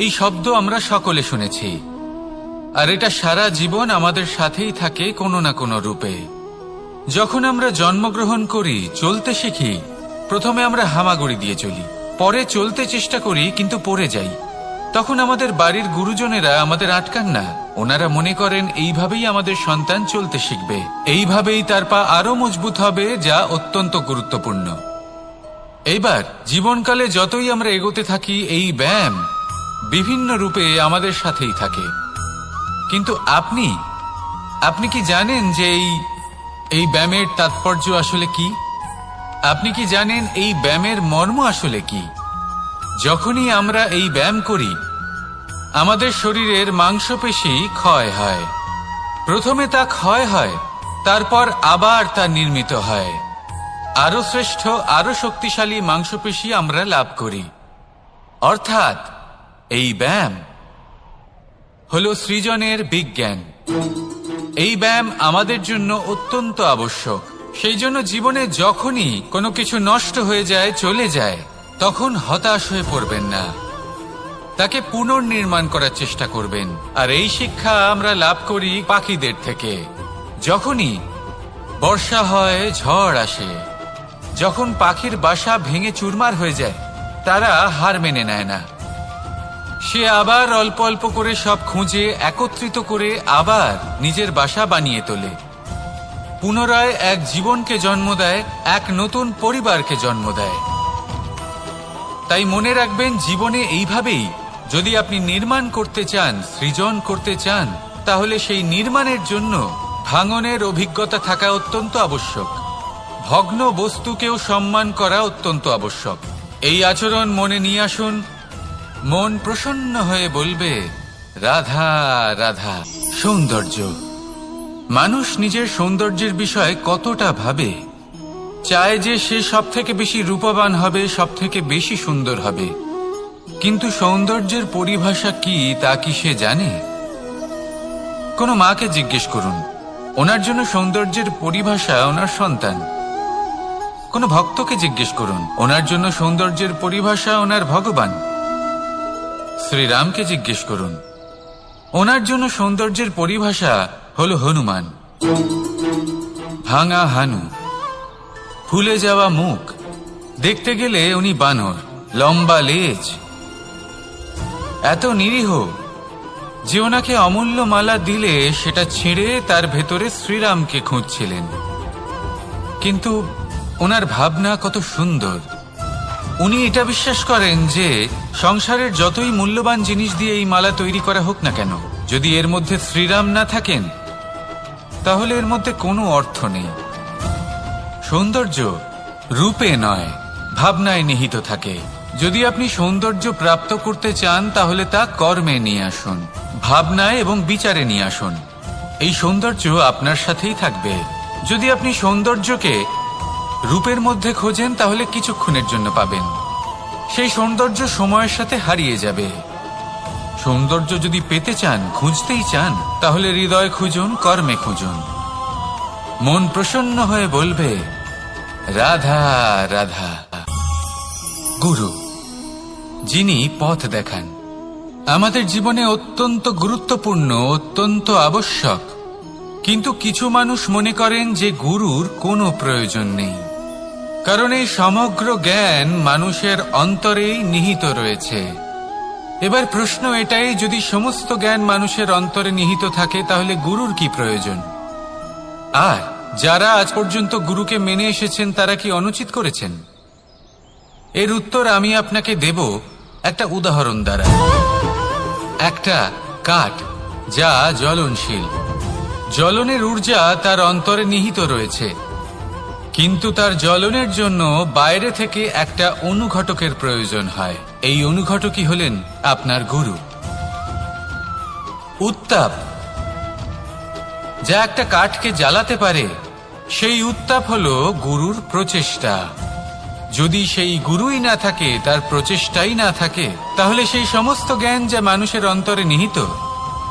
এই শব্দ আমরা সকলে শুনেছি, আর এটা সারা জীবন আমাদের সাথেই থাকে কোনো না কোনো রূপে। যখন আমরা জন্মগ্রহণ করি, চলতে শিখি, প্রথমে আমরা হামাগুড়ি দিয়ে চলি, পরে চলতে চেষ্টা করি কিন্তু পড়ে যাই। তখন আমাদের বাড়ির গুরুজনেরা আমাদের আটকান না। ওনারা মনে করেন এইভাবেই আমাদের সন্তান চলতে শিখবে, এইভাবেই তার পা আরো মজবুত হবে, যা অত্যন্ত গুরুত্বপূর্ণ। এইবার জীবনকালে যতই আমরা এগোতে থাকি, এই ব্যায়াম বিভিন্ন রূপে আমাদের সাথেই থাকে। কিন্তু আপনি কি জানেন যে এই ব্যায়ামের তাৎপর্য আসলে কি? আপনি কি জানেন এই ব্যায়ামের মর্ম আসলে কি? যখনই আমরা এই ব্যায়াম করি, আমাদের শরীরের মাংসপেশি ক্ষয় হয়। প্রথমে তা ক্ষয় হয়, তারপর আবার তা নির্মিত হয়। আরো শ্রেষ্ঠ, আরো শক্তিশালী মাংসপেশি আমরা লাভ করি। অর্থাৎ এই ব্যায়াম হলো সৃজনের বিজ্ঞান। এই ব্যায়াম আমাদের জন্য অত্যন্ত আবশ্যক। সেই জন্য জীবনে যখনই কোনো কিছু নষ্ট হয়ে যায়, চলে যায়, তখন হতাশ হয়ে পড়বেন না, তাকে পুনর্নির্মাণ করার চেষ্টা করবেন। আর এই শিক্ষা আমরা লাভ করি পাখিদের থেকে। যখনই বর্ষা হয়, ঝড় আসে, যখন পাখির বাসা ভেঙে চুরমার হয়ে যায়, তারা হার মেনে নেয় না। সে আবার অল্প অল্প করে সব খুঁজে একত্রিত করে আবার নিজের বাসা বানিয়ে তোলে, পুনরায় এক জীবনকে জন্ম দেয়, এক নতুন পরিবারকে জন্ম দেয়। তাই মনে রাখবেন, জীবনে এইভাবেই যদি আপনি নির্মাণ করতে চান, সৃজন করতে চান, তাহলে সেই নির্মাণের জন্য ভাঙনের অভিজ্ঞতা থাকা অত্যন্ত আবশ্যক। ভগ্ন বস্তুকেও সম্মান করা অত্যন্ত আবশ্যক। এই আচরণ মনে নিয়ে আসুন, মন প্রসন্ন হয়ে বলবে, রাধা রাধা। সৌন্দর্য। মানুষ নিজের সৌন্দর্যের বিষয়ে কতটা ভাবে, চায় যে সে সব থেকে বেশি রূপবান হবে, সব থেকে বেশি সুন্দর হবে। কিন্তু সৌন্দর্যের পরিভাষা কি, তা কি সে জানে? কোনো মাকে জিজ্ঞেস করুন, ওনার জন্য সৌন্দর্যের পরিভাষা ওনার সন্তান। কোনো ভক্তকে জিজ্ঞেস করুন, ওনার জন্য সৌন্দর্যের পরিভাষা ওনার ভগবান। শ্রীরামকে জিজ্ঞেস করুন, ওনার জন্য সৌন্দর্যের পরিভাষা হল হনুমান। ভাঙা হানু, ফুলে যাওয়া মুখ, দেখতে গেলে উনি বানর, লম্বা লেজ, এত নিরীহ যে ওনাকে অমূল্য মালা দিলে সেটা ছিঁড়ে তার ভেতরে শ্রীরামকে খুঁজছিলেন। কিন্তু ওনার ভাবনা কত সুন্দর। উনি এটা বিশ্বাস করেন যে সংসারের যতই মূল্যবান জিনিস দিয়ে এই মালা তৈরি করা হোক না কেন, যদি এর মধ্যে শ্রীরাম না থাকেন, তাহলে এর মধ্যে কোনো অর্থ নেই। সৌন্দর্য রূপে নয়, ভাবনায় নিহিত থাকে। যদি আপনি সৌন্দর্য প্রাপ্ত করতে চান, তাহলে তা কর্মে নিয়ে আসুন, ভাবনায় এবং বিচারে নিয়ে আসুন। এই সৌন্দর্য আপনার সাথেই থাকবে। যদি আপনি সৌন্দর্যকে রূপের মধ্যে খোঁজেন, তাহলে কিছুক্ষণের জন্য পাবেন, সেই সৌন্দর্য সময়ের সাথে হারিয়ে যাবে। সৌন্দর্য যদি পেতে চান, খুঁজতেই চান, তাহলে হৃদয় খুঁজুন, কর্মে খুঁজুন। মন প্রসন্ন হয়ে বলবে, রাধা রাধা। গুরু, যিনি পথ দেখান, আমাদের জীবনে অত্যন্ত গুরুত্বপূর্ণ, অত্যন্ত আবশ্যক। কিন্তু কিছু মানুষ মনে করেন যে গুরুর কোনো প্রয়োজন নেই, কারণ এই সমগ্র জ্ঞান মানুষের অন্তরেই নিহিত রয়েছে। এবার প্রশ্ন এটাই, যদি সমস্ত জ্ঞান মানুষের অন্তরে নিহিত থাকে, তাহলে গুরুর কি প্রয়োজন? আর যারা আজ পর্যন্ত গুরুকে মেনে এসেছেন, তারা কি অনুচিত করেছেন? এর উত্তর আমি আপনাকে দেব একটা উদাহরণ দ্বারা। একটা কাঠ যা জ্বলনশীল, জ্বলনের ঊর্জা তার অন্তরে নিহিত রয়েছে, কিন্তু তার জ্বলনের জন্য বাইরে থেকে একটা অনুঘটকের প্রয়োজন হয়। এই অনুঘটকই হলেন আপনার গুরু। উত্তাপ যা একটা কাঠকে জ্বালাতে পারে, সেই উত্তাপ হলো গুরুর প্রচেষ্টা। যদি সেই গুরুই না থাকে, তার প্রচেষ্টাই না থাকে, তাহলে সেই সমস্ত জ্ঞান যা মানুষের অন্তরে নিহিত,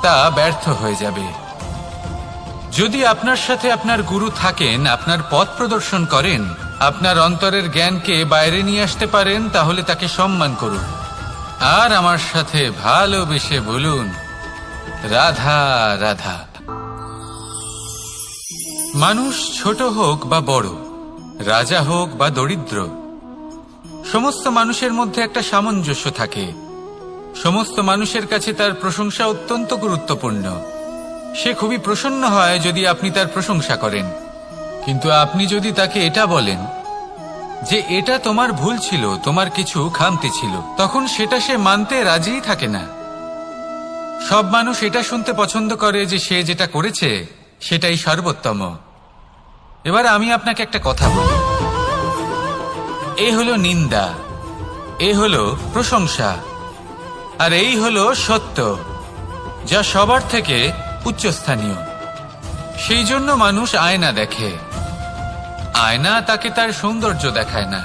তা ব্যর্থ হয়ে যাবে। যদি আপনার সাথে আপনার গুরু থাকেন, আপনার পথ প্রদর্শন করেন, আপনার অন্তরের জ্ঞানকে বাইরে নিয়ে আসতে পারেন, তাহলে তাকে সম্মান করুন। আর আমার সাথে ভালোবেসে বলুন, রাধা রাধা। মানুষ ছোট হোক বা বড়, রাজা হোক বা দরিদ্র, সমস্ত মানুষের মধ্যে একটা সামঞ্জস্য থাকে। সমস্ত মানুষের কাছে তার প্রশংসা অত্যন্ত গুরুত্বপূর্ণ। সে খুবই প্রসন্ন হয় যদি আপনি তার প্রশংসা করেন, কিন্তু আপনি যদি তাকে এটা বলেন যে এটা তোমার ভুল ছিল, তোমার কিছু খামতি ছিল, তখন সেটা সে মানতে রাজিই থাকে না। সব মানুষ এটা শুনতে পছন্দ করে যে সে যেটা করেছে সেটাই সর্বোত্তম। এবার আমি আপনাকে একটা কথা বলি, এ হলো নিন্দা, এ হলো প্রশংসা, আর এই হলো সত্য, যা সবার থেকে উচ্চস্থানীয়। সেই জন্য মানুষ আয়না দেখে। আয়না তাকে তার সৌন্দর্য দেখায় না,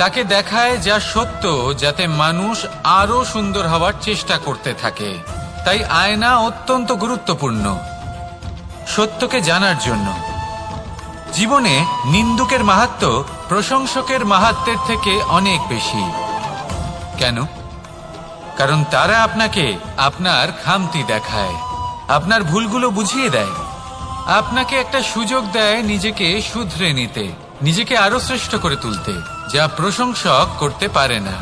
তাকে দেখায় যা সত্য, যাতে মানুষ আরো সুন্দর হওয়ার চেষ্টা করতে থাকে। তাই আয়না অত্যন্ত গুরুত্বপূর্ণ সত্যকে জানার জন্য। জীবনে নিন্দুকের মাহাত্ম্য প্রশংসকের মাহাত্ম্যের থেকে অনেক বেশি। কেন? কারণ তারা আপনাকে আপনার খামতি দেখায়, আপনার ভুলগুলো বুঝিয়ে দেয়, আপনাকে একটা সুযোগ দেয় নিজেকে শুধরে নিতে, নিজেকে আরো শ্রেষ্ঠ করে তুলতে, যা প্রশংসক করতে পারে না।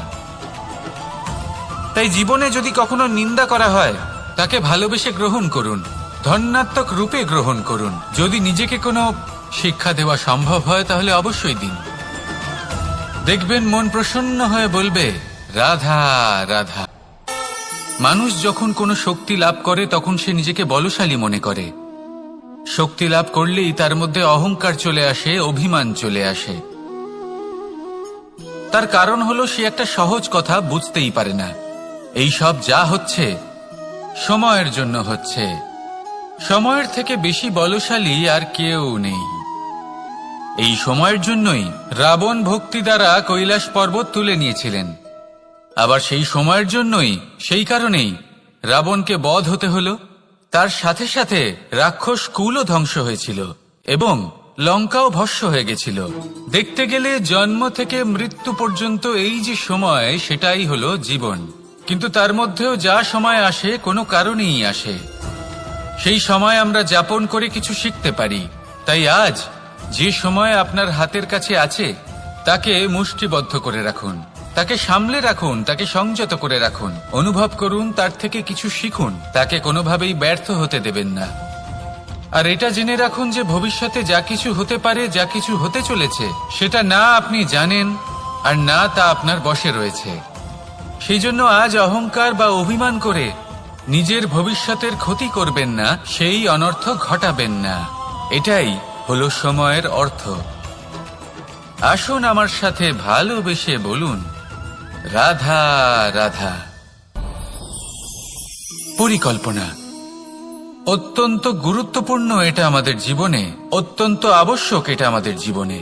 তাই জীবনে যদি কখনো নিন্দা করা হয়, তাকে ভালোবেসে গ্রহণ করুন, ধন্যাত্মক রূপে গ্রহণ করুন। যদি নিজেকে কোনো শিক্ষা দেওয়া সম্ভব হয় তাহলে অবশ্যই দিন। দেখবেন মন প্রসন্ন হয়ে বলবে, রাধা রাধা। মানুষ যখন কোনো শক্তি লাভ করে তখন সে নিজেকে বলশালী মনে করে। শক্তি লাভ করলেই তার মধ্যে অহংকার চলে আসে, অভিমান চলে আসে। তার কারণ হলো সে একটা সহজ কথা বুঝতেই পারে না। এই সব যা হচ্ছে সময়ের জন্য হচ্ছে। সময়ের থেকে বেশি বলশালী আর কেউ নেই। এই সময়ের জন্যই রাবণ ভক্তি দ্বারা কৈলাস পর্বত তুলে নিয়েছিলেন। আবার সেই সময়ের জন্যই, সেই কারণেই রাবণকে বধ হতে হলো। তার সাথে সাথে রাক্ষস কুলও ধ্বংস হয়েছিল এবং লঙ্কাও ভস্ম হয়ে গেছিল। দেখতে গেলে জন্ম থেকে মৃত্যু পর্যন্ত এই যে সময়, সেটাই হলো জীবন। কিন্তু তার মধ্যেও যা সময় আসে কোনো কারণেই আসে। সেই সময় আমরা যাপন করে কিছু শিখতে পারি। তাই আজ যে সময় আপনার হাতের কাছে আছে তাকে মুষ্টিবদ্ধ করে রাখুন, তাকে সামলে রাখুন, তাকে সংযত করে রাখুন, অনুভব করুন, তার থেকে কিছু শিখুন, তাকে কোনোভাবেই ব্যর্থ হতে দেবেন না। আর এটা জেনে রাখুন যে ভবিষ্যতে যা কিছু হতে পারে, যা কিছু হতে চলেছে, সেটা না আপনি জানেন আর না তা আপনার বশে রয়েছে। সেই জন্য আজ অহংকার বা অভিমান করে নিজের ভবিষ্যতের ক্ষতি করবেন না, সেই অনর্থ ঘটাবেন না। এটাই হলো সময়ের অর্থ। আসুন আমার সাথে ভালোবেসে বলুন, রাধা রাধা। পরিকল্পনা অত্যন্ত গুরুত্বপূর্ণ, এটা আমাদের জীবনে অত্যন্ত আবশ্যক, এটা আমাদের জীবনে।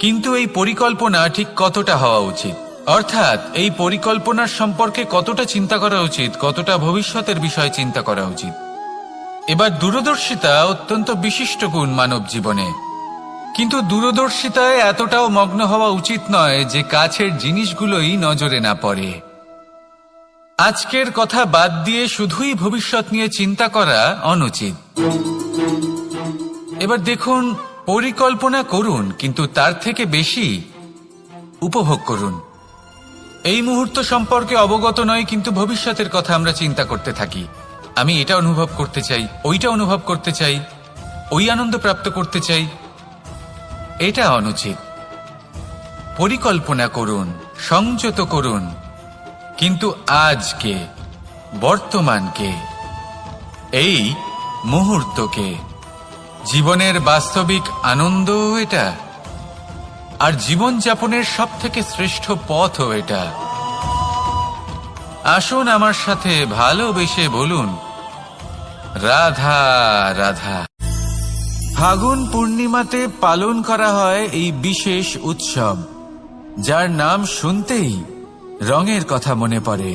কিন্তু এই পরিকল্পনা ঠিক কতটা হওয়া উচিত, অর্থাৎ এই পরিকল্পনার সম্পর্কে কতটা চিন্তা করা উচিত, কতটা ভবিষ্যতের বিষয়ে চিন্তা করা উচিত। এবার দূরদর্শিতা অত্যন্ত বিশিষ্ট গুণ মানব জীবনে, কিন্তু দূরদর্শিতায় এতটাও মগ্ন হওয়া উচিত নয় যে কাছের জিনিসগুলোই নজরে না পড়ে। আজকের কথা বাদ দিয়ে শুধুই ভবিষ্যৎ নিয়ে চিন্তা করা অনুচিত। এবার দেখুন, পরিকল্পনা করুন, কিন্তু তার থেকে বেশি উপভোগ করুন। এই মুহূর্ত সম্পর্কে অবগত নয়, কিন্তু ভবিষ্যতের কথা আমরা চিন্তা করতে থাকি। আমি এটা অনুভব করতে চাই, ওইটা অনুভব করতে চাই, ওই আনন্দ প্রাপ্ত করতে চাই। এটা অনুচিত। পরিকল্পনা করুন, সংযত করুন, কিন্তু আজকে, বর্তমানকে, এই মুহূর্তকে, জীবনের বাস্তবিক আনন্দ এটা, আর জীবনযাপনের সব থেকে শ্রেষ্ঠ পথও এটা। আসুন আমার সাথে ভালোবেসে বলুন, রাধা রাধা। ফাগুন পূর্ণিমাতে পালন করা হয় এই বিশেষ উৎসব, যার নাম শুনতেই রঙের কথা মনে পড়ে,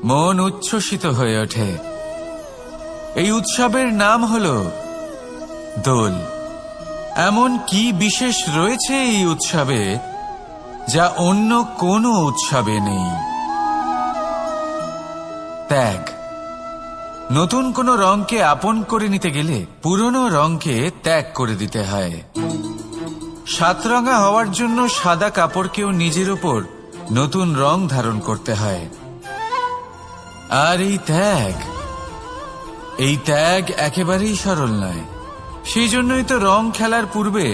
মন উচ্ছ্বসিত হয়ে ওঠে। এই উৎসবের নাম হলো দোল। এমন কি বিশেষ রয়েছে এই উৎসবে যা অন্য কোনো উৎসবে নেই। ত্যাগ। নতুন কোনো রঙকে আপন করে নিতে গেলে পুরনো রঙকে ত্যাগ করে দিতে হয়। সাতরঙা হওয়ার জন্য সাদা কাপড়কেও নিজের উপর নতুন রং ধারণ করতে হয়। আর এই ত্যাগ একেবারেই সরল নয়। সেই জন্যই তো রং খেলার পূর্বে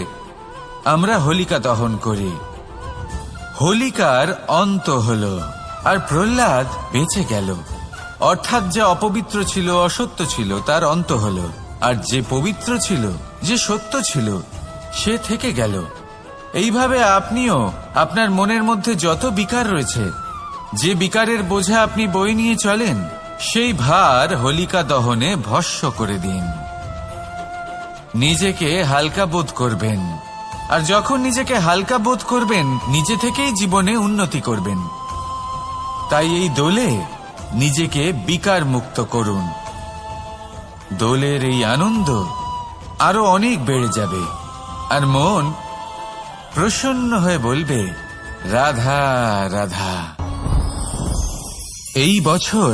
আমরা হোলিকা দহন করি। হোলিকার অন্ত হল, আর প্রহ্লাদ বেঁচে গেল। অর্থাৎ যা অপবিত্র ছিল, অসত্য ছিল, তার অন্ত হল, আর যে পবিত্র ছিল, যে সত্য ছিল, সে থেকে গেল। এইভাবে আপনিও আপনার মনের মধ্যে যত বিকার রয়েছে, যে বিকারের বোঝা আপনি বয়ে নিয়ে চলেন, সেই ভার হোলিকা দহনে ভস্ম করে দিন। নিজেকে হালকা বোধ করবেন, আর যখন নিজেকে হালকা বোধ করবেন, নিজে থেকেই জীবনে উন্নতি করবেন। তাই এই দোলে নিজেকে বিকার মুক্ত করুন। দোলের এই আনন্দ আরো অনেক বেড়ে যাবে, আর মন প্রসন্ন হয়ে বলবে, রাধা রাধা। এই বছর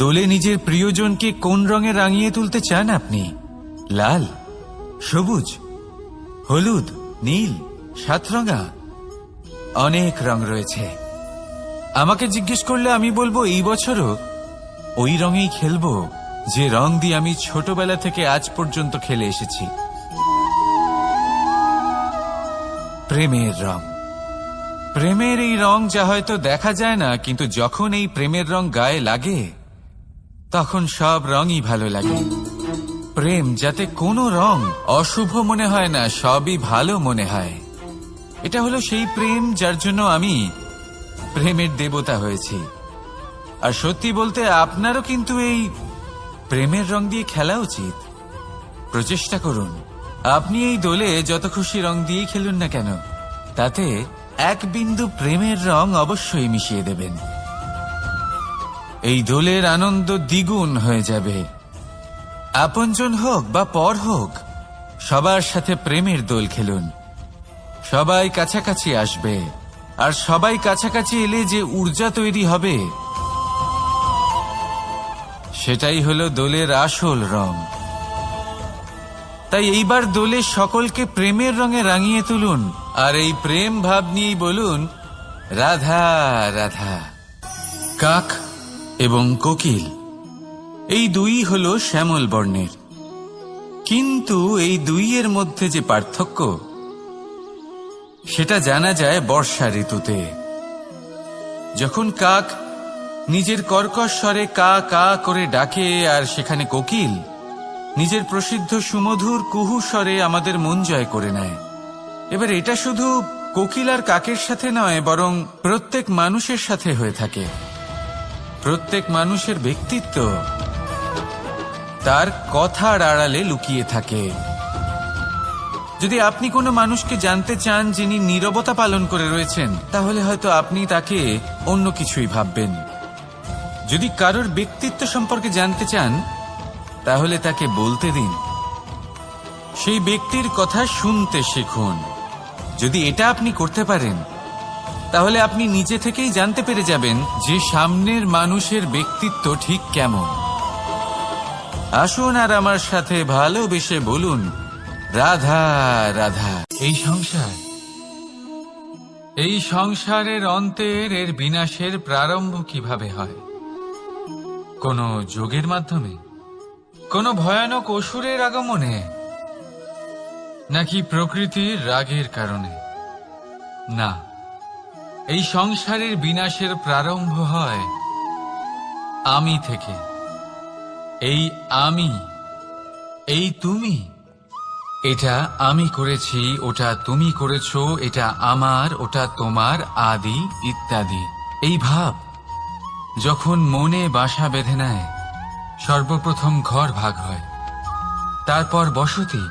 দোলে নিজের প্রিয়জনকে কোন রঙে রাঙিয়ে তুলতে চান আপনি? লাল, সবুজ, হলুদ, নীল, সাতরঙা, অনেক রং রয়েছে। আমাকে জিজ্ঞেস করলে আমি বলবো, এই বছরও ওই রঙেই খেলবো যে রং দিয়ে আমি ছোটবেলা থেকে আজ পর্যন্ত খেলে এসেছি। প্রেমের রং। প্রেমের এই রং যা হয়তো দেখা যায় না, কিন্তু যখন এই প্রেমের রং গায়ে লাগে, তখন সব রঙই ভালো লাগে। প্রেম যাতে কোনো রং অশুভ মনে হয় না, সবই ভালো মনে হয়। এটা হলো সেই প্রেম যার জন্য আমি প্রেমের দেবতা হয়েছি। আর সত্যি বলতে আপনারও কিন্তু এই প্রেমের রং দিয়ে খেলা উচিত। প্রচেষ্টা করুন। আপনি এই দোলে যত খুশি রং দিয়ে খেলুন না কেন, তাতে এক বিন্দু প্রেমের রং অবশ্যই মিশিয়ে দেবেন। এই দোলের আনন্দ দ্বিগুণ হয়ে যাবে। আপনজন হোক বা পর হোক, সবার সাথে প্রেমের দোল খেলুন। সবাই কাছাকাছি আসবে, আর সবাই কাছাকাছি এলে যে ঊর্জা তৈরি হবে, সেটাই হলো দোলের আসল রং। তাই এইবার দোলে সকলকে প্রেমের রঙে রাঙিয়ে তুলুন, আর এই প্রেম ভাব নিয়েই বলুন, রাধা রাধা। কাক এবং কোকিল এই দুই হলো শ্যামল বর্ণের, কিন্তু এই দুইয়ের মধ্যে যে পার্থক্য, সেটা জানা যায় বর্ষা ঋতুতে। যখন কাক নিজের কর্কশ স্বরে কা কা করে ডাকে, আর সেখানে কোকিল নিজের প্রসিদ্ধ সুমধুর কুহু স্বরে আমাদের মন জয় করে নেয়। এবার এটা শুধু কোকিল আর কাকের সাথে নয়, বরং প্রত্যেক মানুষের সাথে হয়ে থাকে। প্রত্যেক মানুষের ব্যক্তিত্ব তার কথার আড়ালে লুকিয়ে থাকে। যদি আপনি কোনো মানুষকে জানতে চান যিনি নীরবতা পালন করে রয়েছেন, তাহলে হয়তো আপনি তাকে অন্য কিছুই ভাববেন। যদি কারোর ব্যক্তিত্ব সম্পর্কে জানতে চান, তাহলে তাকে বলতে দিন। সেই ব্যক্তির কথা শুনতে শিখুন। যদি এটা আপনি করতে পারেন, তাহলে আপনি নিজে থেকেই জানতে পেরে যাবেন যে সামনের মানুষের ব্যক্তিত্ব ঠিক কেমন। আসুন আর আমার সাথে ভালোবেসে বলুন, রাধা রাধা। এই সংসারের অন্তের, এর বিনাশের প্রারম্ভ কিভাবে হয়? কোন যোগের মাধ্যমে? কোন ভয়ানক অসুরের আগমনে? নাকি প্রকৃতির রাগের কারণে? না, এই সংসারের বিনাশের প্রারম্ভ হয় আমি থেকে। এই আমি, এই তুমি, এটা আমি করেছি, ওটা তুমি করেছো, এটা আমার, ওটা তোমার, আদি ইত্যাদি। এই ভাব যখন মনে বাসা বেঁধে নেয়, সর্বপ্রথম ঘর ভাগ হয়, তারপর বসতি,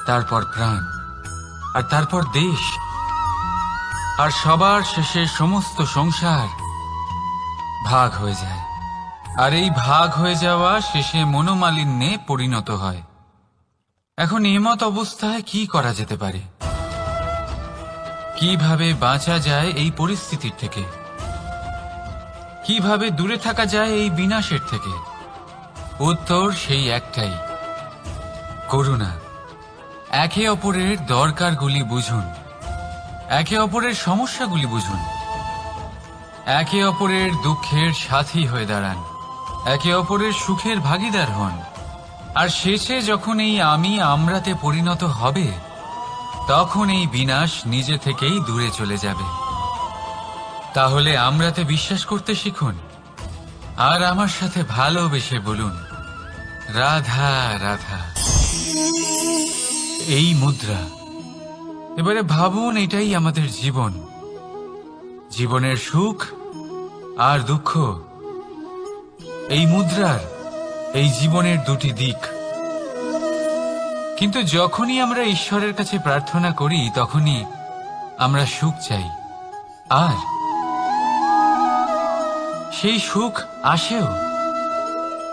তারপর প্রাণ, আর তারপর দেশ, আর সবার শেষে সমস্ত সংসার ভাগ হয়ে যায়। আর এই ভাগ হয়ে যাওয়া শেষে মনোমালিন্যে পরিণত হয়। এখন এমত অবস্থায় কি করা যেতে পারে? কিভাবে বাঁচা যায় এই পরিস্থিতির থেকে, কিভাবে দূরে থাকা যায় এই বিনাশের থেকে? উত্তর সেই একটাই, করুণা। একে অপরের দরকারগুলি বুঝুন, একে অপরের সমস্যাগুলি বুঝুন, একে অপরের দুঃখের সাথী হয়ে দাঁড়ান, একে অপরের সুখের ভাগীদার হন। আর শেষে যখন এই আমি আমরাতে পরিণত হবে, তখন এই বিনাশ নিজে থেকেই দূরে চলে যাবে। তাহলে আমরাতে বিশ্বাস করতে শিখুন, আর আমার সাথে ভালোবেসে বলুন, রাধা রাধা। এই মুদ্রা, এবারে ভাবুন, এটাই আমাদের জীবন, জীবনের সুখ আর দুঃখ। এই মুদ্রার, এই জীবনের দুটি দিক। কিন্তু যখনই আমরা ঈশ্বরের কাছে প্রার্থনা করি, তখনই আমরা সুখ চাই, আর সেই সুখ আসেও।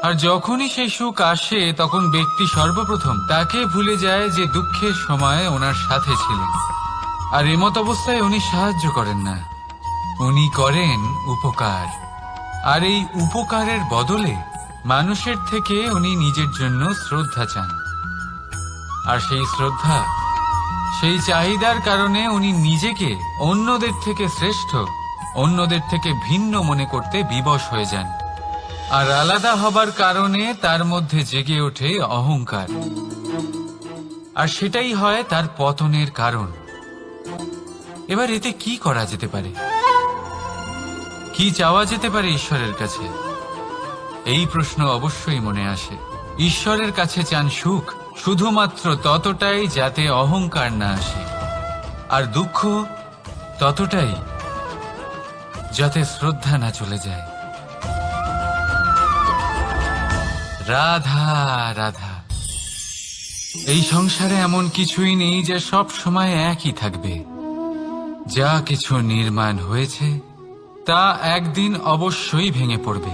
আর যখনই সেই সুখ আসে, তখন ব্যক্তি সর্বপ্রথম তাকে ভুলে যায় যে দুঃখের সময় ওনার সাথে ছিলেন। আর এমত অবস্থায় উনি সাহায্য করেন না, উনি করেন উপকার। আর এই উপকারের বদলে মানুষের থেকে উনি নিজের জন্য শ্রদ্ধা চান। আর সেই শ্রদ্ধা, সেই চাহিদার কারণে উনি নিজেকে অন্যদের থেকে শ্রেষ্ঠ, অন্যদের থেকে ভিন্ন মনে করতে বিবশ হয়ে যান। আর আলাদা হবার কারণে তার মধ্যে জেগে ওঠে অহংকার, আর সেটাই হয় তার পতনের কারণ। এবার এতে কি করা যেতে পারে? কি চাওয়া যেতে পারে ঈশ্বরের কাছে? এই প্রশ্ন অবশ্যই মনে আসে। ঈশ্বরের কাছে চান সুখ, শুধুমাত্র ততটাই যাতে অহংকার না আসে, আর দুঃখ ততটাই যাতে শ্রদ্ধা না চলে যায়। রাধা রাধা। এই সংসারে এমন কিছুই নেই যা সব সময় একই থাকবে। যা কিছু নির্মাণ হয়েছে তা একদিন অবশ্যই ভেঙে পড়বে,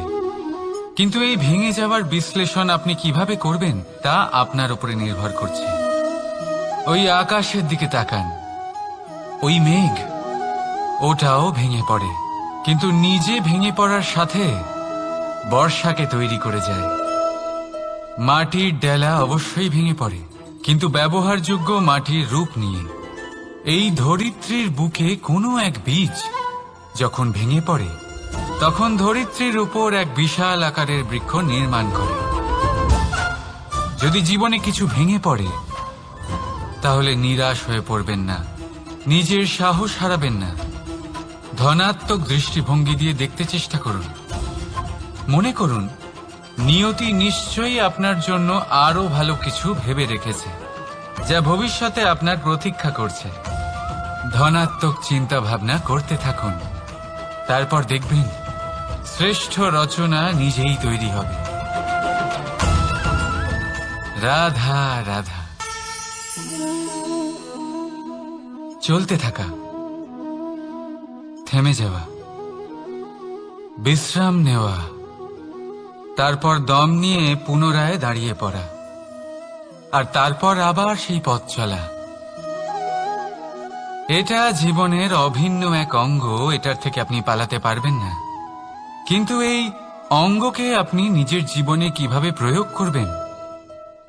কিন্তু এই ভেঙে যাওয়ার বিশ্লেষণ আপনি কিভাবে করবেন তা আপনার উপরে নির্ভর করছে। ওই আকাশের দিকে তাকান, ওই মেঘ, ওটাও ভেঙে পড়ে, কিন্তু নিজে ভেঙে পড়ার সাথে বর্ষাকে তৈরি করে যায়। মাটির ডেলা অবশ্যই ভেঙে পড়ে, কিন্তু ব্যবহারযোগ্য মাটির রূপ নিয়ে। এই ধরিত্রীর বুকে কোনো এক বীজ যখন ভেঙে পড়ে, তখন ধরিত্রীর উপর এক বিশাল আকারের বৃক্ষ নির্মাণ করে। যদি জীবনে কিছু ভেঙে পড়ে, তাহলে নিরাশ হয়ে পড়বেন না, নিজের সাহস হারাবেন না। ধনাত্মক দৃষ্টিভঙ্গি দিয়ে দেখতে চেষ্টা করুন। মনে করুন, নিয়তি নিশ্চয়ই আপনার জন্য আরো ভালো কিছু ভেবে রেখেছে, যা ভবিষ্যতে আপনার প্রতীক্ষা করছে। ধনাত্মক চিন্তা ভাবনা করতে থাকুন, তারপর দেখবেন শ্রেষ্ঠ রচনা নিজেই তৈরি হবে। রাধা রাধা। চলতে থাকা, থেমে যাওয়া, বিশ্রাম নেওয়া, তারপর দম নিয়ে পুনরায় দাঁড়িয়ে পড়া, আর তারপর আবার সেই পথ চলা। এটা জীবনের অভিন্ন এক অঙ্গ, এটার থেকে আপনি পালাতে পারবেন না। কিন্তু এই অঙ্গকে আপনি নিজের জীবনে কিভাবে প্রয়োগ করবেন,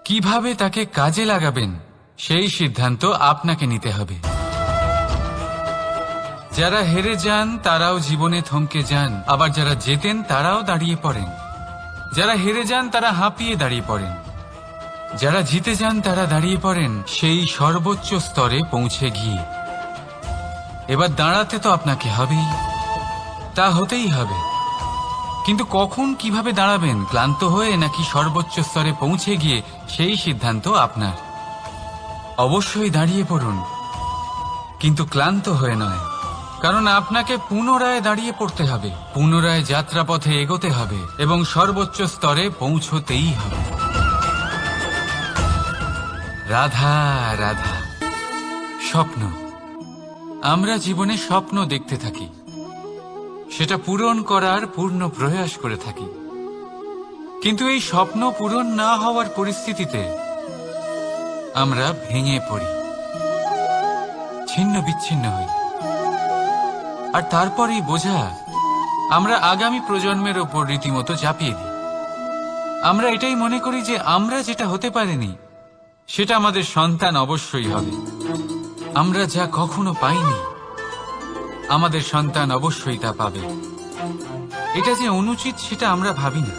কিভাবে তাকে কাজে লাগাবেন, সেই সিদ্ধান্ত আপনাকে নিতে হবে। যারা হেরে যান তারাও জীবনে থমকে যান, আবার যারা জেতেন তারাও দাঁড়িয়ে পড়েন। যারা হেরে যান তারা হাঁপিয়ে দাঁড়িয়ে পড়েন, যারা জিতে যান তারা দাঁড়িয়ে পড়েন সেই সর্বোচ্চ স্তরে পৌঁছে গিয়ে। এবার দাঁড়াতে তো আপনাকে হবেই, তা হতেই হবে। কিন্তু কখন, কিভাবে দাঁড়াবেন, ক্লান্ত হয়ে নাকি সর্বোচ্চ স্তরে পৌঁছে গিয়ে, সেই সিদ্ধান্ত আপনার। অবশ্যই দাঁড়িয়ে পড়ুন, কিন্তু ক্লান্ত হয়ে নয়, কারণ আপনাকে পুনরায় দাঁড়িয়ে পড়তে হবে, পুনরায় যাত্রাপথে এগোতে হবে এবং সর্বোচ্চ স্তরে পৌঁছতেই হবে। রাধা রাধা। স্বপ্ন, আমরা জীবনে স্বপ্ন দেখতে থাকি, সেটা পূরণ করার পূর্ণ প্রয়াস করে থাকি। কিন্তু এই স্বপ্ন পূরণ না হওয়ার পরিস্থিতিতে আমরা ভেঙে পড়ি, ছিন্ন বিচ্ছিন্ন হই। আর তারপরেই বোঝা আমরা আগামী প্রজন্মের ওপর রীতিমতো চাপিয়ে দিই। আমরা এটাই মনে করি যে আমরা যেটা হতে পারিনি সেটা আমাদের সন্তান অবশ্যই হবে। আমরা যা কখনো পাইনি আমাদের সন্তান অবশ্যই তা পাবে। এটা যে অনুচিত সেটা আমরা ভাবি না,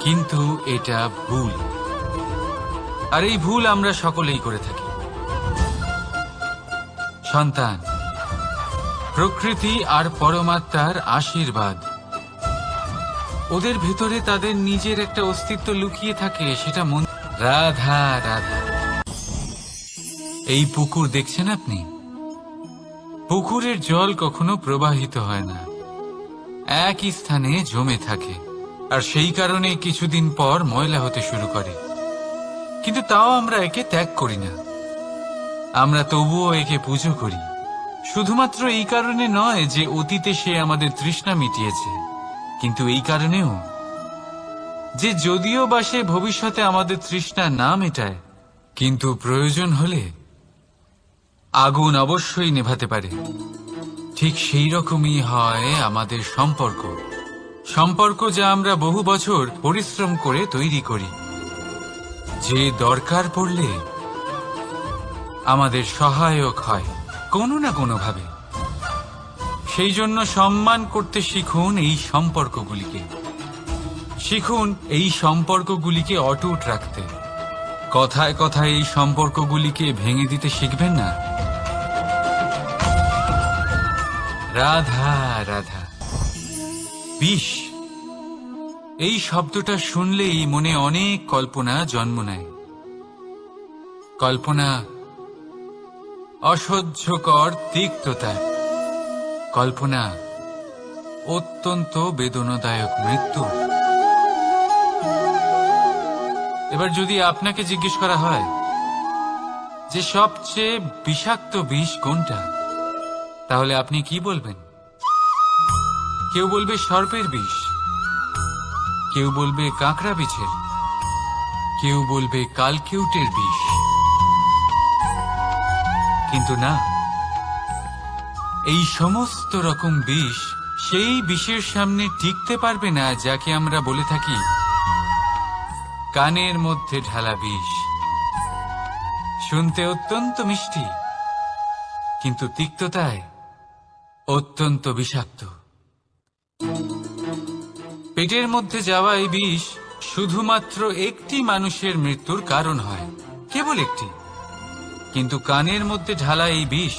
কিন্তু এটা ভুল। আর এই ভুল আমরা সকলেই করে থাকি। সন্তান প্রকৃতি আর পরমাত্মার আশীর্বাদ। ওদের ভেতরে তাদের নিজের একটা অস্তিত্ব লুকিয়ে থাকে, সেটা মন। রাধা রাধা। এই পুকুর দেখছেন আপনি? পুকুরের জল কখনো প্রবাহিত হয় না, একই স্থানে জমে থাকে। আর সেই কারণে কিছুদিন পর ময়লা হতে শুরু করে। কিন্তু তাও আমরা একে ত্যাগ করি না, আমরা তবুও একে পুজো করি। শুধুমাত্র এই কারণে নয় যে অতীতে সে আমাদের তৃষ্ণা মিটিয়েছে, কিন্তু এই কারণেও যে যদিও বা সে ভবিষ্যতে আমাদের তৃষ্ণা না মেটায়, কিন্তু প্রয়োজন হলে আগুন অবশ্যই নেভাতে পারে। ঠিক সেই রকমই হয় আমাদের সম্পর্ক। সম্পর্ক যা আমরা বহু বছর পরিশ্রম করে তৈরি করি, যে দরকার পড়লে আমাদের সহায়ক হয় কোনো না কোনোভাবে। সেই জন্য সম্মান করতে শিখুন এই সম্পর্কগুলিকে। শিখুন এই সম্পর্কগুলিকে অটুট রাখতে। কথায় কথায় এই সম্পর্কগুলিকে ভেঙে দিতে শিখবেন না। রাধা রাধা। বিষ, এই শব্দটা শুনলেই মনে অনেক কল্পনা জন্ম নেয়। কল্পনা অসহ্যকর তিক্ততা, কল্পনা অত্যন্ত বেদনাদায়ক মৃত্যু। এবার যদি আপনাকে জিজ্ঞেস করা হয় যে সবচেয়ে বিষাক্ত বিষ কোনটা, তাহলে আপনি কি বলবেন? কেউ বলবে সর্পের বিষ, কেউ বলবে কাঁকড়া বিছের, কেউ বলবে কালকেউটের বিষ। কিন্তু না, এই সমস্ত রকম বিষ সেই বিষের সামনে টিকতে পারবে না যাকে আমরা বলে থাকি কানের মধ্যে ঢালা বিষ। শুনতে অত্যন্ত মিষ্টি, কিন্তু তিক্ততায় অত্যন্ত বিষাক্ত। পেটের মধ্যে যাওয়া এই বিষ শুধুমাত্র একটি মানুষের মৃত্যুর কারণ হয়, কেবল একটি। কিন্তু কানের মধ্যে ঢালা এই বিষ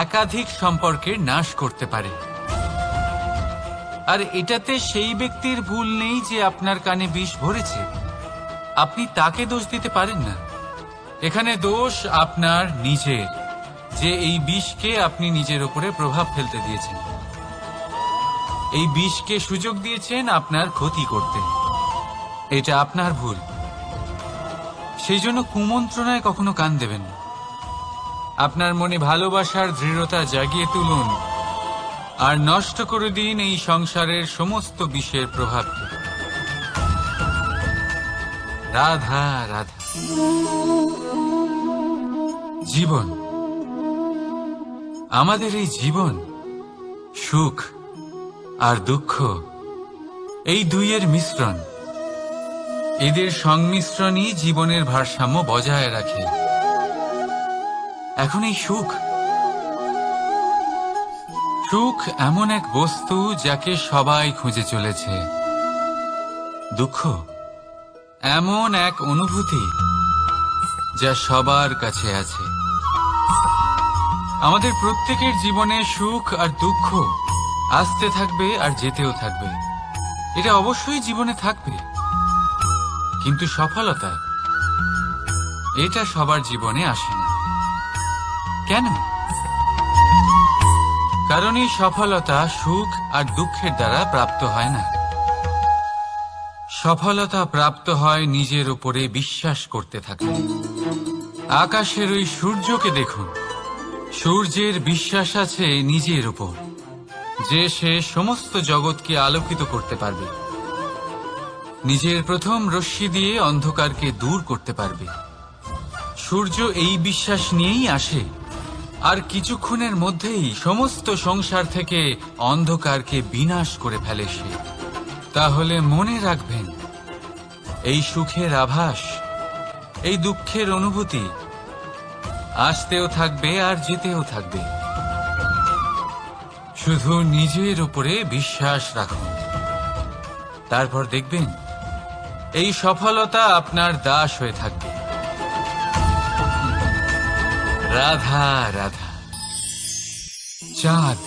একাধিক সম্পর্কের নাশ করতে পারে। আর এটাতে সেই ব্যক্তির ভুল নেই যে আপনার কানে বিষ ভরেছে, আপনি তাকে দোষ দিতে পারেন না। এখানে দোষ আপনার নিজের, যে এই বিষকে আপনি নিজের উপরে প্রভাব ফেলতে দিয়েছেন। এই বিষকে সুযোগ দিয়েছেন আপনার ক্ষতি করতে। এটা আপনার ভুল। সেই জন্য কুমন্ত্রণায় কখনো কান দেবেন না। আপনার মনে ভালোবাসার দৃঢ়তা জাগিয়ে তুলুন আর নষ্ট করে দিন এই সংসারের সমস্ত বিষের প্রভাবকে। রাধা রাধা। জীবন, আমাদের এই জীবন সুখ আর দুঃখ, এই দুইয়ের মিশ্রণ। এদের সংমিশ্রণই জীবনের ভারসাম্য বজায় রাখে। এখন এই সুখ, সুখ এমন এক বস্তু যাকে সবাই খুঁজে চলেছে। দুঃখ এমন এক অনুভূতি যা সবার কাছে আছে। আমাদের প্রত্যেকের জীবনে সুখ আর দুঃখ আসতে থাকবে আর যেতেও থাকবে। এটা অবশ্যই জীবনে থাকবে, কিন্তু সফলতা এটা সবার জীবনে আসে না। কেন? কারণ এই সফলতা সুখ আর দুঃখের দ্বারা প্রাপ্ত হয় না। সফলতা প্রাপ্ত হয় নিজের উপরে বিশ্বাস করতে থাকলে। আকাশের ওই সূর্যকে দেখুন, সূর্যের বিশ্বাস আছে নিজের উপর যে সে সমস্ত জগৎকে আলোকিত করতে পারবে, নিজের প্রথম রশ্মি দিয়ে অন্ধকারকে দূর করতে পারবে। সূর্য এই বিশ্বাস নিয়েই আসে আর কিছুক্ষণের মধ্যেই সমস্ত সংসার থেকে অন্ধকারকে বিনাশ করে ফেলে সে। তাহলে মনে রাখবেন, এই সুখের আভাস, এই দুঃখের অনুভূতি আসতেও থাকবে আর যেতেও থাকবে। শুধু নিজের উপরে বিশ্বাস রাখুন, তারপর দেখবেন এই সফলতা আপনার দাস হয়ে থাকবে। রাধা রাধা। চাঁদ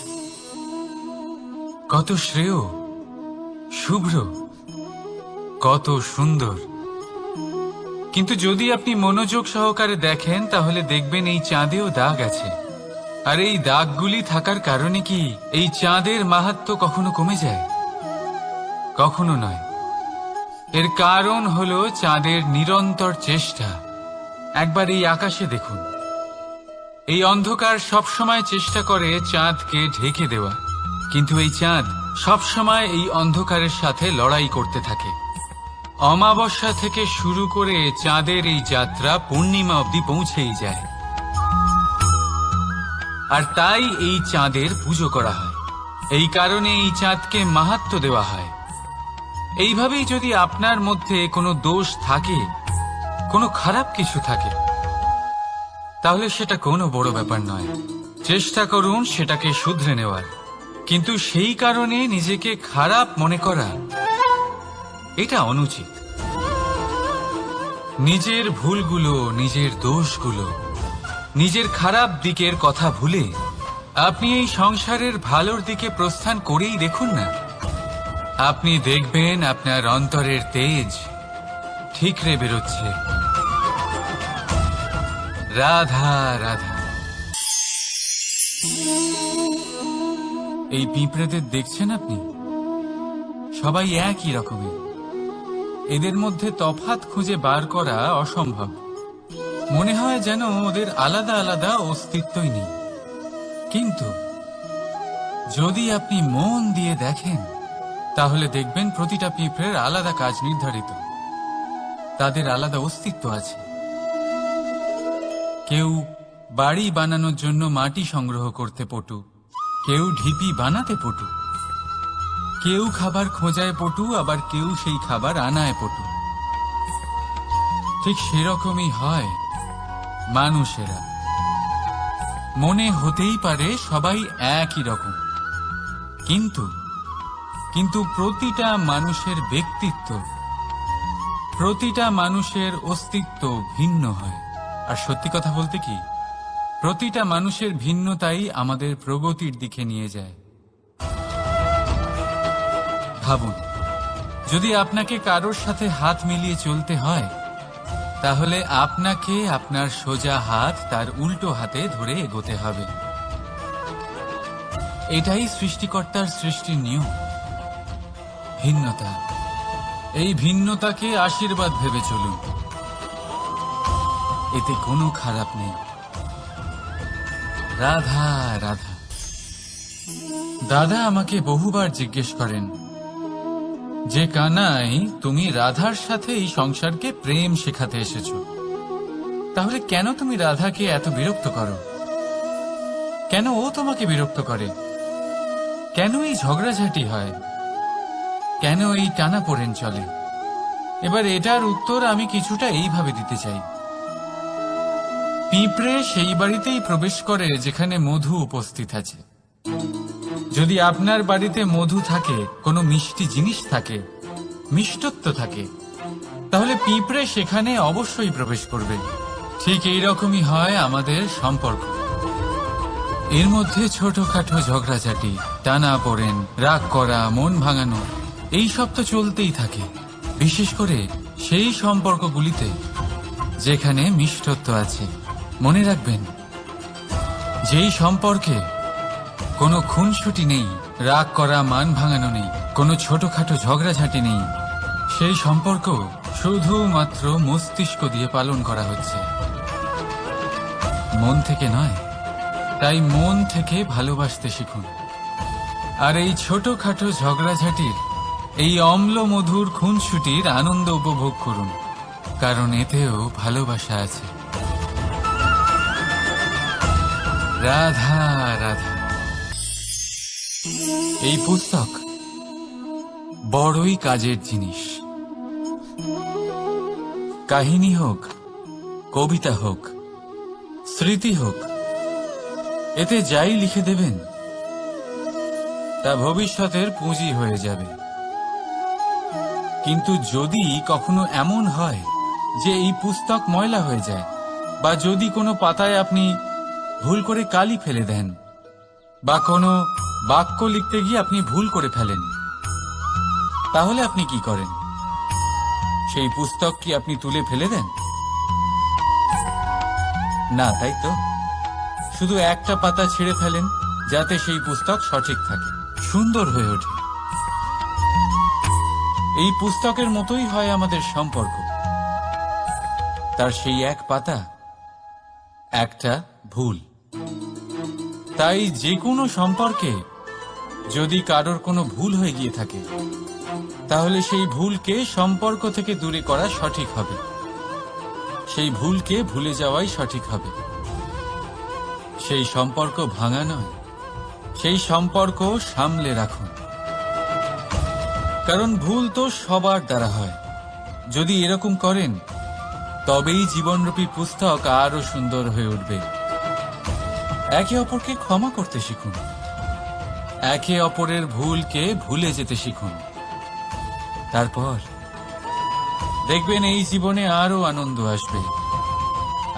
কত শ্রেয়, শুভ্র, কত সুন্দর, কিন্তু যদি আপনি মনোযোগ সহকারে দেখেন তাহলে দেখবেন এই চাঁদেও দাগ আছে। আর এই দাগগুলি থাকার কারণে কি এই চাঁদের মাহাত্ম্য কখনো কমে যায়? কখনো নয়। এর কারণ হলো চাঁদের নিরন্তর চেষ্টা। একবার এই আকাশে দেখুন, এই অন্ধকার সবসময় চেষ্টা করে চাঁদকে ঢেকে দেওয়া, কিন্তু এই চাঁদ সবসময় এই অন্ধকারের সাথে লড়াই করতে থাকে। অমাবস্যা থেকে শুরু করে চাঁদের এই যাত্রা পূর্ণিমা অবধি পৌঁছেই যায়। আর তাই এই চাঁদের পুজো করা হয়, এই কারণে এই চাঁদকে মাহাত্ম্য দেওয়া হয়। এইভাবেই যদি আপনার মধ্যে কোনো দোষ থাকে, কোনো খারাপ কিছু থাকে, তাহলে সেটা কোনো বড় ব্যাপার নয়। চেষ্টা করুন সেটাকে শুধরে নেওয়ার, কিন্তু সেই কারণে নিজেকে খারাপ মনে করা এটা অনুচিত। নিজের ভুলগুলো, নিজের দোষগুলো, নিজের খারাপ দিকের কথা ভুলে আপনি এই সংসারের ভালোর দিকে প্রস্থান করেই দেখুন না। আপনি দেখবেন আপনার অন্তরের তেজ ঠিকরে বেরোচ্ছে। রাধা রাধা। এই পিঁপড়েদের দেখছেন আপনি? সবাই একই রকমের। এদের মধ্যে তফাৎ খুঁজে বার করা অসম্ভব। মনে হয় যেন ওদের আলাদা আলাদা অস্তিত্বই নেই। কিন্তু যদি আপনি মন দিয়ে দেখেন তাহলে দেখবেন প্রতিটা পিঁপড়ের আলাদা কাজ নির্ধারিত, তাদের আলাদা অস্তিত্ব আছে। কেউ বাড়ি বানানোর জন্য মাটি সংগ্রহ করতে পটু, কেউ ঢিপি বানাতে পটু, কেউ খাবার খোঁজায় পটু, আবার কেউ সেই খাবার আনায় পটু। ঠিক সেরকমই হয় মানুষেরা। মনে হতেই পারে সবাই একই রকম, কিন্তু প্রতিটা মানুষের ব্যক্তিত্ব, প্রতিটা মানুষের অস্তিত্ব ভিন্ন হয়। আর সত্যি কথা বলতে কি, প্রতিটা মানুষের ভিন্নতাই আমাদের প্রগতির দিকে নিয়ে যায়। ভাবুন, যদি আপনাকে কারোর সাথে হাত মিলিয়ে চলতে হয়, তাহলে আপনাকে আপনার সোজা হাত তার উল্টো হাতে ধরে এগোতে হবে। এটাই সৃষ্টিকর্তার সৃষ্টির নিয়ম। ভিন্নতা, এই ভিন্নতাকে আশীর্বাদ ভেবে চলুন, এতে কোনো খারাপ নেই। রাধা রাধা। দাদা আমাকে বহুবার জিজ্ঞেস করেন যে কানাই, তুমি রাধার সাথে এই সংসারকে প্রেম শেখাতে এসেছো, তাহলে কেন তুমি রাধাকে এত বিরক্ত করো? কেন ও তোমাকে বিরক্ত করে? কেন এই ঝগড়াঝাটি হয়? কেন এই টানাপোড়েন চলে? এবার এটার উত্তর আমি কিছুটা এইভাবে দিতে চাই। পিঁপড়ে সেই বাড়িতেই প্রবেশ করে যেখানে মধু উপস্থিত আছে। যদি আপনার বাড়িতে মধু থাকে, কোনো মিষ্টি জিনিস থাকে, মিষ্টত্ব থাকে, তাহলে পিঁপড়ে সেখানে অবশ্যই প্রবেশ করবে। ঠিক এইরকমই হয় আমাদের সম্পর্ক। এর মধ্যে ছোটখাটো ঝগড়াঝাটি, টানাপোড়েন, রাগ করা, মন ভাঙানো, এই সব তো চলতেই থাকে। বিশেষ করে সেই সম্পর্কগুলিতে যেখানে মিষ্টত্ব আছে। মনে রাখবেন, যেই সম্পর্কে কোনো খুনসুটি নেই, রাগ করা, মান ভাঙানো নেই, কোনো ছোটখাটো ঝগড়াঝাটি নেই, সেই সম্পর্ক শুধুমাত্র মস্তিষ্ক দিয়ে পালন করা হচ্ছে, মন থেকে নয়। তাই মন থেকে ভালোবাসতে শিখুন। আর এই ছোটখাটো ঝগড়াঝাটির, এই অম্ল মধুর খুনসুটির আনন্দ উপভোগ করুন, কারণ এতেও ভালোবাসা আছে। রাধা রাধা। এই পুস্তক বড়ই কাজের জিনিস। কাহিনী হোক, কবিতা হোক, স্মৃতি হোক, এতে যাই লিখে দেবেন তা ভবিষ্যতের পুঁজি হয়ে যাবে। কিন্তু যদি কখনো এমন হয় যে এই পুস্তক ময়লা হয়ে যায়, বা যদি কোনো পাতায় আপনি ভুল করে কালি ফেলে দেন, বা কোনো বাক্য লিখতে গিয়ে আপনি ভুল করে ফেলেন, তাহলে আপনি কি করেন? সেই পুস্তক কি আপনি তুলে ফেলে দেন? না, তাই তো? শুধু একটা পাতা ছিঁড়ে ফেলেন যাতে সেই পুস্তক সঠিক থাকে, সুন্দর হয়ে ওঠে। এই পুস্তকের মতোই হয় আমাদের সম্পর্ক। তার সেই এক পাতা, একটা ভুল। তাই যে কোনো সম্পর্কে যদি কারোর কোনো ভুল হয়ে গিয়ে থাকে, তাহলে সেই ভুলকে সম্পর্ক থেকে দূরে করা সঠিক হবে। সেই ভুলকে ভুলে যাওয়াই সঠিক হবে। সেই সম্পর্ক ভাঙা নয়, সেই সম্পর্ক সামলে রাখুন। কারণ ভুল তো সবার দ্বারা হয়। যদি এরকম করেন, তবেই জীবনরূপী পুস্তক আরো সুন্দর হয়ে উঠবে। একে অপরকে ক্ষমা করতে শিখুন। একে অপরের ভুলকে ভুলে যেতে শিখুন। তারপর দেখবেন এই জীবনে আরো আনন্দ আসবে,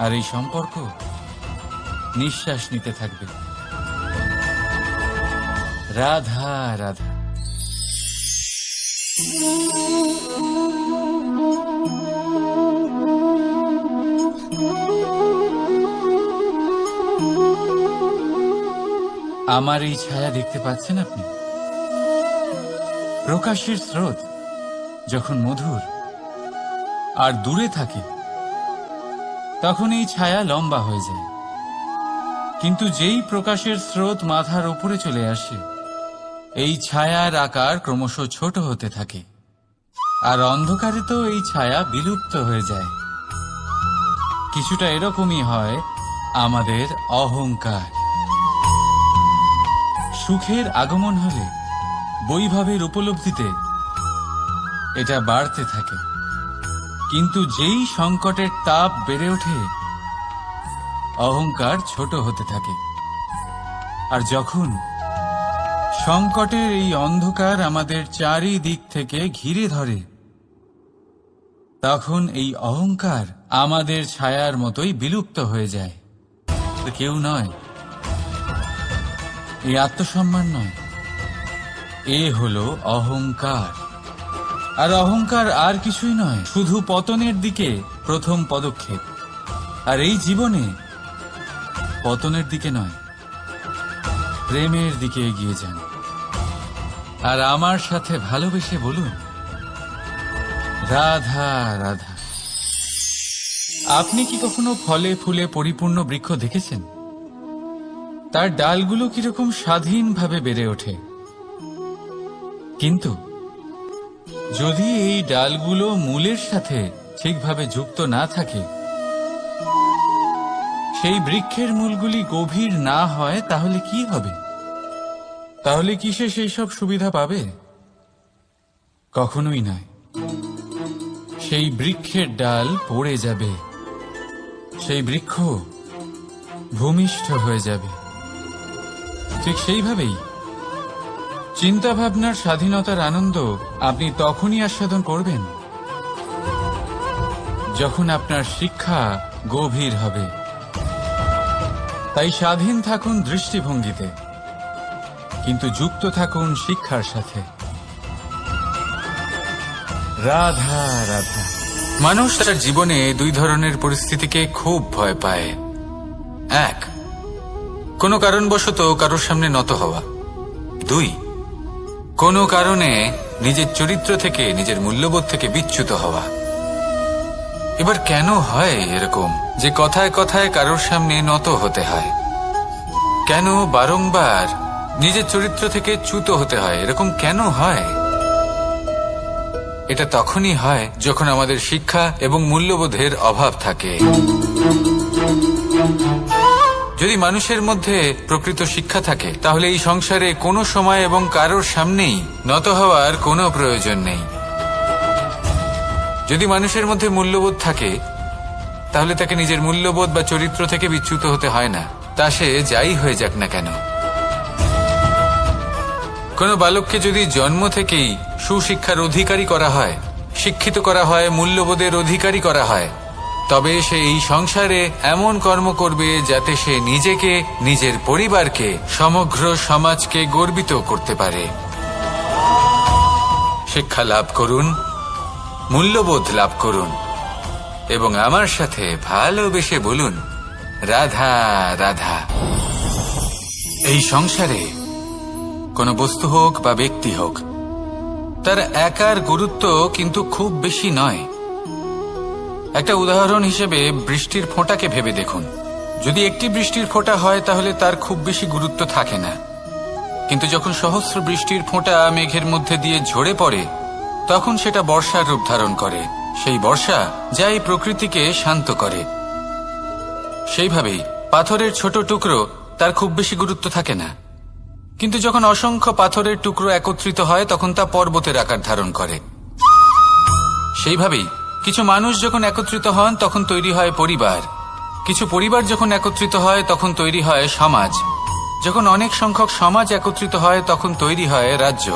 আর এই সম্পর্ক নিঃশ্বাস নিতে থাকবে। রাধা রাধা। আমার এই ছায়া দেখতে পাচ্ছেন আপনি? প্রকাশের স্রোত যখন মধুর আর দূরে থাকে, তখন এই ছায়া লম্বা হয়ে যায়। কিন্তু যেই প্রকাশের স্রোত মাথার উপরে চলে আসে, এই ছায়ার আকার ক্রমশ ছোট হতে থাকে, আর অন্ধকারে তো এই ছায়া বিলুপ্ত হয়ে যায়। কিছুটা এরকমই হয় আমাদের অহংকার। সুখের আগমন হলে, বৈভবের উপলব্ধিতে এটা বাড়তে থাকে। কিন্তু যেই সংকটের তাপ বেড়ে ওঠে, অহংকার ছোট হতে থাকে। আর যখন সংকটের এই অন্ধকার আমাদের চারিদিক থেকে ঘিরে ধরে, তখন এই অহংকার আমাদের ছায়ার মতোই বিলুপ্ত হয়ে যায়। কেউ নয়, এই আত্মসম্মান নয়, এ হলো অহংকার। আর অহংকার আর কিছুই নয়, শুধু পতনের দিকে প্রথম পদক্ষেপ। আর এই জীবনে পতনের দিকে নয়, প্রেমের দিকে এগিয়ে যান। আর আমার সাথে ভালোবেসে বলুন, রাধা রাধা। আপনি কি কখনো ফলে ফুলে পরিপূর্ণ বৃক্ষ দেখেছেন? তার ডালগুলো কিরকম স্বাধীনভাবে বেড়ে ওঠে। কিন্তু যদি এই ডালগুলো মূলের সাথে ঠিকভাবে যুক্ত না থাকে, সেই বৃক্ষের মূলগুলি গভীর না হয়, তাহলে কি হবে? তাহলে কি সে সেই সব সুবিধা পাবে? কখনোই নয়। সেই বৃক্ষের ডাল পড়ে যাবে, সেই বৃক্ষ ভূমিষ্ঠ হয়ে যাবে। ঠিক সেইভাবেই চিন্তাভাবনার স্বাধীনতার আনন্দ আপনি তখনই আস্বাদন করবেন যখন আপনার শিক্ষা গভীর হবে। তাই স্বাধীন থাকুন দৃষ্টিভঙ্গিতে, কিন্তু যুক্ত থাকুন শিক্ষার সাথে। রাধা রাধা। মানুষ তার জীবনে দুই ধরনের পরিস্থিতিকে খুব ভয় পায়। এক, কোনো কারণবশত কারোর সামনে নত হওয়া। দুই, কোনো কারণে নিজের চরিত্র থেকে, নিজের মূল্যবোধ থেকে বিচ্যুত হওয়া। এবার কেন হয় এরকম যে কথায় কথায় কারোর সামনে নত হতে হয়? কেন বারংবার নিজের চরিত্র থেকে চ্যুত হতে হয়? এরকম কেন হয়? এটা তখনই হয় যখন আমাদের শিক্ষা এবং মূল্যবোধের অভাব থাকে। যদি মানুষের মধ্যে প্রকৃত শিক্ষা থাকে তাহলে এই সংসারে কোনো সময় এবং কারোর সামনেই নত হওয়ার কোনো প্রয়োজন নেই। যদি মানুষের মধ্যে মূল্যবোধ থাকে তাহলে তাকে নিজের মূল্যবোধ বা চরিত্র থেকে বিচ্যুত হতে হয় না, তা সে যাই হয়ে যাক না কেন। কোনো বালককে যদি জন্ম থেকেই সুশিক্ষার অধিকারী করা হয়, শিক্ষিত করা হয়, মূল্যবোধের অধিকারী করা হয়, তবে সে এই সংসারে এমন কর্ম করবে যাতে সে নিজেকে, নিজের পরিবারকে, সমগ্র সমাজকে গর্বিত করতে পারে। শিক্ষা লাভ করুন, মূল্যবোধ লাভ করুন এবং আমার সাথে ভালোবেসে বলুন, রাধা রাধা। এই সংসারে কোনো বস্তু হোক বা ব্যক্তি হোক, তার একার গুরুত্ব কিন্তু খুব বেশি নয়। একটা উদাহরণ হিসেবে বৃষ্টির ফোঁটাকে ভেবে দেখুন। যদি একটি বৃষ্টির ফোঁটা হয় তাহলে তার খুব বেশি গুরুত্ব থাকে না, কিন্তু যখন সহস্র বৃষ্টির ফোঁটা মেঘের মধ্যে দিয়ে ঝরে পড়ে তখন সেটা বর্ষার রূপ ধারণ করে। সেই বর্ষা যা এই প্রকৃতিকে শান্ত করে। সেইভাবেই পাথরের ছোট টুকরো, তার খুব বেশি গুরুত্ব থাকে না, কিন্তু যখন অসংখ্য পাথরের টুকরো একত্রিত হয় তখন তা পর্বতের আকার ধারণ করে। সেইভাবেই কিছু মানুষ যখন একত্রিত হন তখন তৈরি হয় পরিবার, কিছু পরিবার যখন একত্রিত হয় তখন তৈরি হয় সমাজ, যখন অনেক সংখ্যক সমাজ একত্রিত হয় তখন তৈরি হয় রাজ্য।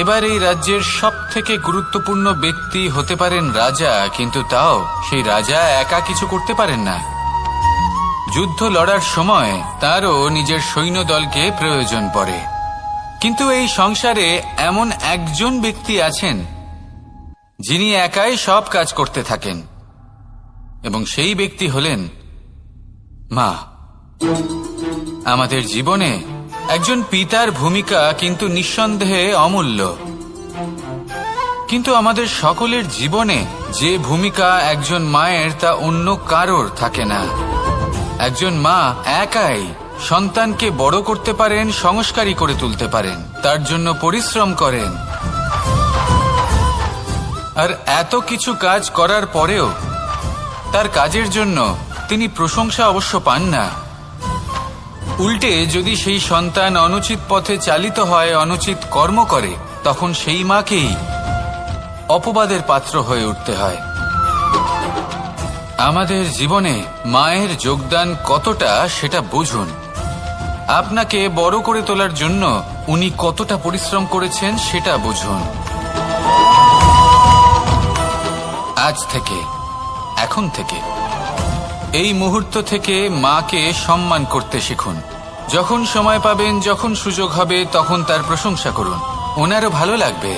এবার এই রাজ্যের সব থেকে গুরুত্বপূর্ণ ব্যক্তি হতে পারেন রাজা, কিন্তু তাও সেই রাজা একা কিছু করতে পারেন না। যুদ্ধ লড়ার সময় তারও নিজের সৈন্যদলকে প্রয়োজন পড়ে। কিন্তু এই সংসারে এমন একজন ব্যক্তি আছেন যিনি একাই সব কাজ করতে থাকেন, এবং সেই ব্যক্তি হলেন মা। আমাদের জীবনে একজন পিতার ভূমিকা কিন্তু নিঃসন্দেহে অমূল্য, কিন্তু আমাদের সকলের জীবনে যে ভূমিকা একজন মায়ের তা অন্য কারোর থাকে না। একজন মা একাই সন্তানকে বড় করতে পারেন, সংস্কারী করে তুলতে পারেন, তার জন্য পরিশ্রম করেন। আর এত কিছু কাজ করার পরেও তার কাজের জন্য তিনি প্রশংসা অবশ্য পান না। উল্টে যদি সেই সন্তান অনুচিত পথে চালিত হয়, অনুচিত কর্ম করে, তখন সেই মাকেই অপবাদের পাত্র হয়ে উঠতে হয়। আমাদের জীবনে মায়ের যোগদান কতটা সেটা বুঝুন। আপনাকে বড় করে তোলার জন্য উনি কতটা পরিশ্রম করেছেন সেটা বুঝুন। আজ থেকে, এখন থেকে, এই মুহূর্ত থেকে মাকে সম্মান করতে শিখুন। যখন সময় পাবেন, যখন সুযোগ হবে, তখন তার প্রশংসা করুন, ওনারও ভালো লাগবে।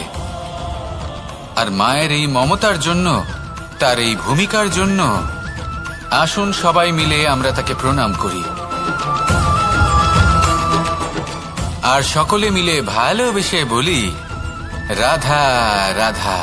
আর মায়ের এই মমতার জন্য, তার এই ভূমিকার জন্য আসুন সবাই মিলে আমরা তাকে প্রণাম করি, আর সকলে মিলে ভালোবেসে বলি, রাধা রাধা।